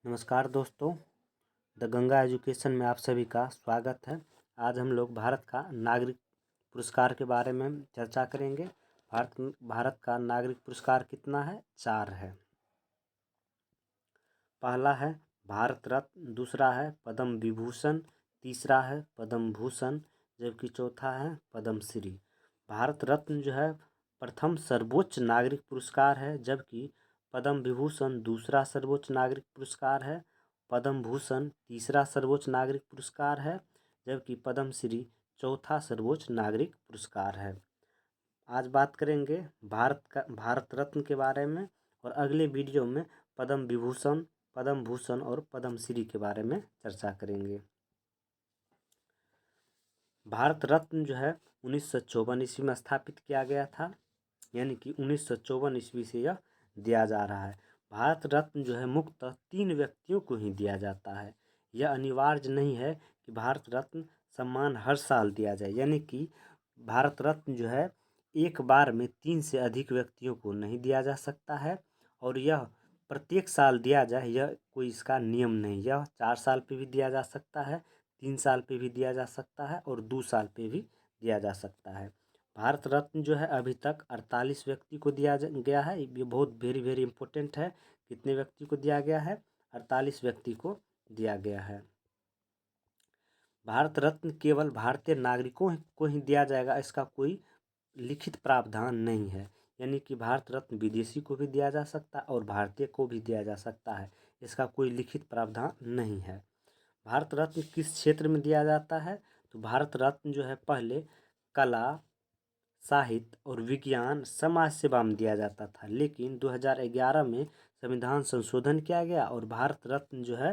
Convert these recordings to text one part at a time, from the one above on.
नमस्कार दोस्तों, the Ganga education में आप सभी का स्वागत है। आज हम लोग भारत का नागरिक पुरस्कार के बारे में चर्चा करेंगे। भारत का नागरिक पुरस्कार कितना है? 4 है। पहला है भारत रत्न, दूसरा है पद्म विभूषण, तीसरा है पद्म भूषण, जबकि चौथा है पद्म श्री। भारत रत्न जो है प्रथम सर्वोच्च नागरिक पुरस्कार है, जबकि पद्म विभूषण दूसरा सर्वोच्च नागरिक पुरस्कार है, पद्म भूषण तीसरा सर्वोच्च नागरिक पुरस्कार है, जबकि पद्म श्री चौथा सर्वोच्च नागरिक पुरस्कार है। आज बात करेंगे भारत रत्न के बारे में, और अगले वीडियो में पद्म विभूषण, पद्म भूषण और पद्म श्री के बारे में चर्चा करेंगे। भारत रत्न जो है 1954 ईस्वी में स्थापित किया गया था, यानी कि 1954 ईस्वी से यह दिया जा रहा है। भारत रत्न जो है मुख्यतः 3 व्यक्तियों को ही दिया जाता है। यह अनिवार्य नहीं है कि भारत रत्न सम्मान हर साल दिया जाए, यानी कि भारत रत्न जो है एक बार में 3 से अधिक व्यक्तियों को नहीं दिया जा सकता है, और यह प्रत्येक साल दिया जाए यह कोई इसका नियम नहीं। यह 4 साल पे भी दिया जा सकता है, 3 साल पे भी दिया जा सकता है और 2 साल पे भी दिया जा सकता है। भारत रत्न जो है अभी तक 48 व्यक्ति को दिया गया है। ये बहुत वेरी इम्पोर्टेंट है। कितने व्यक्ति को दिया गया है? 48 व्यक्ति को दिया गया है। भारत रत्न केवल भारतीय नागरिकों को ही दिया जाएगा, इसका कोई लिखित प्रावधान नहीं है। यानी कि भारत रत्न विदेशी को भी दिया जा सकता है और भारतीय को भी दिया जा सकता है, इसका कोई लिखित प्रावधान नहीं है। भारत रत्न किस क्षेत्र में दिया जाता है? तो भारत रत्न जो है पहले कला, साहित्य और विज्ञान, समाज सेवा में दिया जाता था, लेकिन 2011 में संविधान संशोधन किया गया और भारत रत्न जो है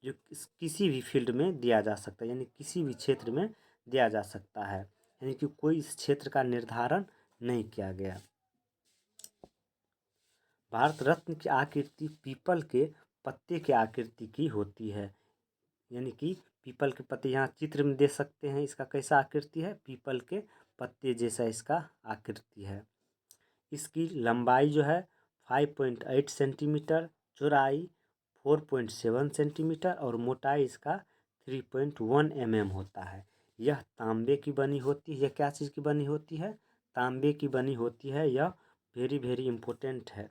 जो किसी भी फील्ड में दिया जा सकता है, यानी किसी भी क्षेत्र में दिया जा सकता है, यानी कि कोई इस क्षेत्र का निर्धारण नहीं किया गया। भारत रत्न की आकृति पीपल के पत्ते की आकृति की होती है, यानी कि पीपल के पत्ते, यहाँ चित्र में दे सकते हैं इसका कैसा आकृति है, पीपल के पत्ते जैसा इसका आकृति है। इसकी लंबाई जो है 5.8 सेंटीमीटर, चौड़ाई 4.7 सेंटीमीटर और मोटाई इसका 3.1 होता है। यह तांबे की बनी होती है। यह क्या चीज़ की बनी होती है? तांबे की बनी होती है। यह वेरी इम्पोर्टेंट है।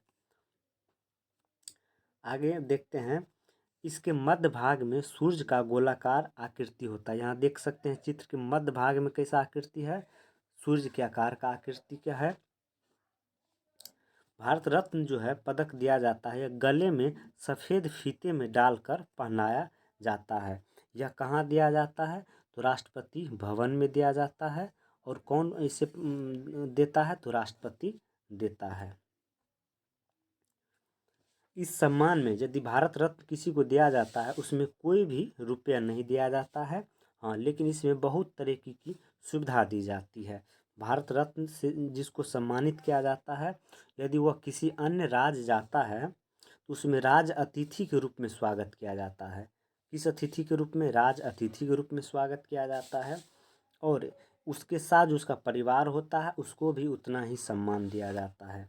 आगे देखते हैं, इसके मध्य भाग में सूर्य का गोलाकार आकृति होता है। यहाँ देख सकते हैं चित्र के मध्य भाग में कैसा आकृति है, सूर्य के आकार का आकृति क्या है। भारत रत्न जो है पदक दिया जाता है, यह गले में सफ़ेद फीते में डालकर पहनाया जाता है। यह कहाँ दिया जाता है? तो राष्ट्रपति भवन में दिया जाता है। और कौन इसे देता है? तो राष्ट्रपति देता है। इस सम्मान में यदि भारत रत्न किसी को दिया जाता है उसमें कोई भी रुपया नहीं दिया जाता है, हाँ, लेकिन इसमें बहुत तरीके की सुविधा दी जाती है। भारत रत्न से जिसको सम्मानित किया जाता है, यदि वह किसी अन्य राज्य जाता है तो उसमें राज अतिथि के रूप में स्वागत किया जाता है। किस अतिथि के रूप में? राज अतिथि के रूप में स्वागत किया जाता है। और उसके साथ जो उसका परिवार होता है उसको भी उतना ही सम्मान दिया जाता है।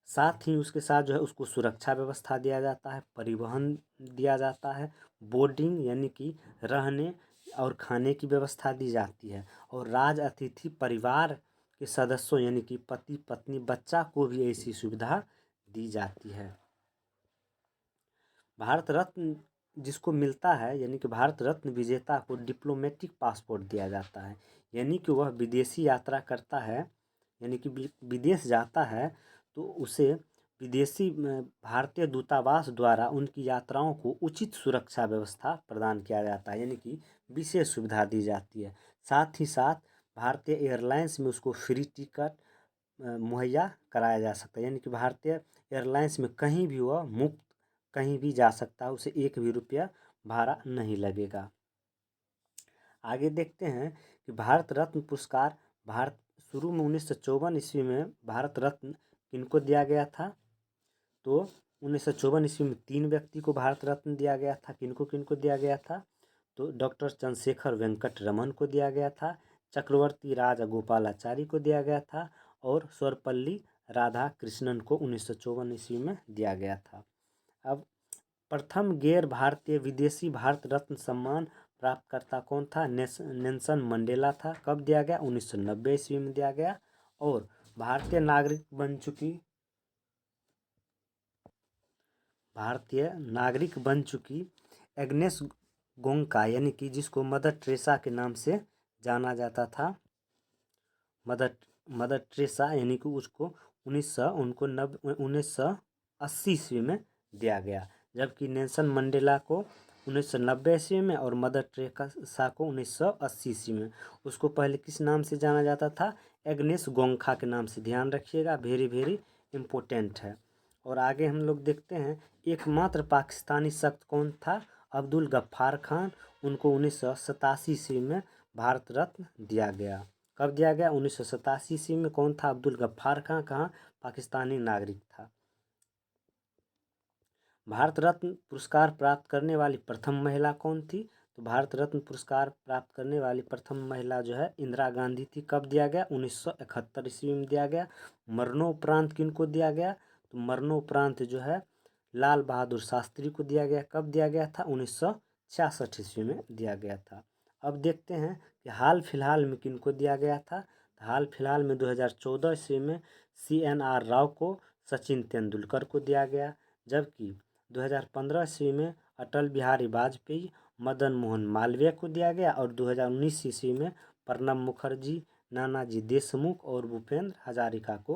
साथ ही उसके साथ जो है उसको सुरक्षा व्यवस्था दिया जाता है, परिवहन दिया जाता है, बोर्डिंग यानी कि रहने और खाने की व्यवस्था दी जाती है, और राज अतिथि परिवार के सदस्यों यानी कि पति पत्नी बच्चा को भी ऐसी सुविधा दी जाती है। भारत रत्न जिसको मिलता है, यानी कि भारत रत्न विजेता को डिप्लोमेटिक पासपोर्ट दिया जाता है, यानी कि वह विदेशी यात्रा करता है, यानी कि विदेश जाता है तो उसे विदेशी भारतीय दूतावास द्वारा उनकी यात्राओं को उचित सुरक्षा व्यवस्था प्रदान किया जाता है, यानी कि विशेष सुविधा दी जाती है। साथ ही साथ भारतीय एयरलाइंस में उसको फ्री टिकट मुहैया कराया जा सकता है, यानी कि भारतीय एयरलाइंस में कहीं भी वह मुफ्त कहीं भी जा सकता है, उसे एक भी रुपया भाड़ा नहीं लगेगा। आगे देखते हैं कि भारत रत्न पुरस्कार भारत शुरू में 1954 ईस्वी में भारत रत्न किनको दिया गया था? तो 1954 ईस्वी में 3 व्यक्ति को भारत रत्न दिया गया था। किनको किनको दिया गया था? तो डॉक्टर चंद्रशेखर वेंकट रमन को दिया गया था, चक्रवर्ती राजगोपालाचारी को दिया गया था और सर्वपल्ली राधाकृष्णन को 1954 ईस्वी में दिया गया था। अब प्रथम गैर भारतीय विदेशी भारत रत्न सम्मान प्राप्तकर्ता कौन था? नेल्सन मंडेला था। कब दिया गया? 1990 ईस्वी में दिया गया। और भारतीय नागरिक बन चुकी एग्नेस गोंका, यानी कि जिसको मदर टेरेसा के नाम से जाना जाता था, मदर टेरेसा, यानी कि उसको 1980 ईस्वी में दिया गया। जबकि नेल्सन मंडेला को 1990 ईस्वी में और मदर टेरेसा को 1980 ईस्वी में। उसको पहले किस नाम से जाना जाता था? एग्नेस गोंखा के नाम से। ध्यान रखिएगा, वेरी वेरी इम्पोर्टेंट है। और आगे हम लोग देखते हैं, एकमात्र पाकिस्तानी शख्स कौन था? अब्दुल गफ्फार खान। उनको 1987 ईस्वी में भारत रत्न दिया गया। कब दिया गया? 1987 ईस्वी में। कौन था? अब्दुल गफ्फार खान। कहाँ? पाकिस्तानी नागरिक था। भारत रत्न पुरस्कार प्राप्त करने वाली प्रथम महिला कौन थी? तो भारत रत्न पुरस्कार प्राप्त करने वाली प्रथम महिला जो है इंदिरा गांधी थी। कब दिया गया? 1971 ईस्वी में दिया गया। मरणोपरांत किनको दिया गया? तो मरणोपरांत जो है लाल बहादुर शास्त्री को दिया गया। कब दिया गया था? 1966 ईस्वी में दिया गया था। अब देखते हैं कि हाल फिलहाल में किनको दिया गया था। हाल फिलहाल में 2014 ईस्वी में CNR राव को सचिन तेंदुलकर को दिया गया। जबकि 2015 ईस्वी में अटल बिहारी वाजपेयी, मदन मोहन मालवीय को दिया गया। और 2019 ईस्वी में प्रणब मुखर्जी, नानाजी देशमुख और भूपेंद्र हजारिका को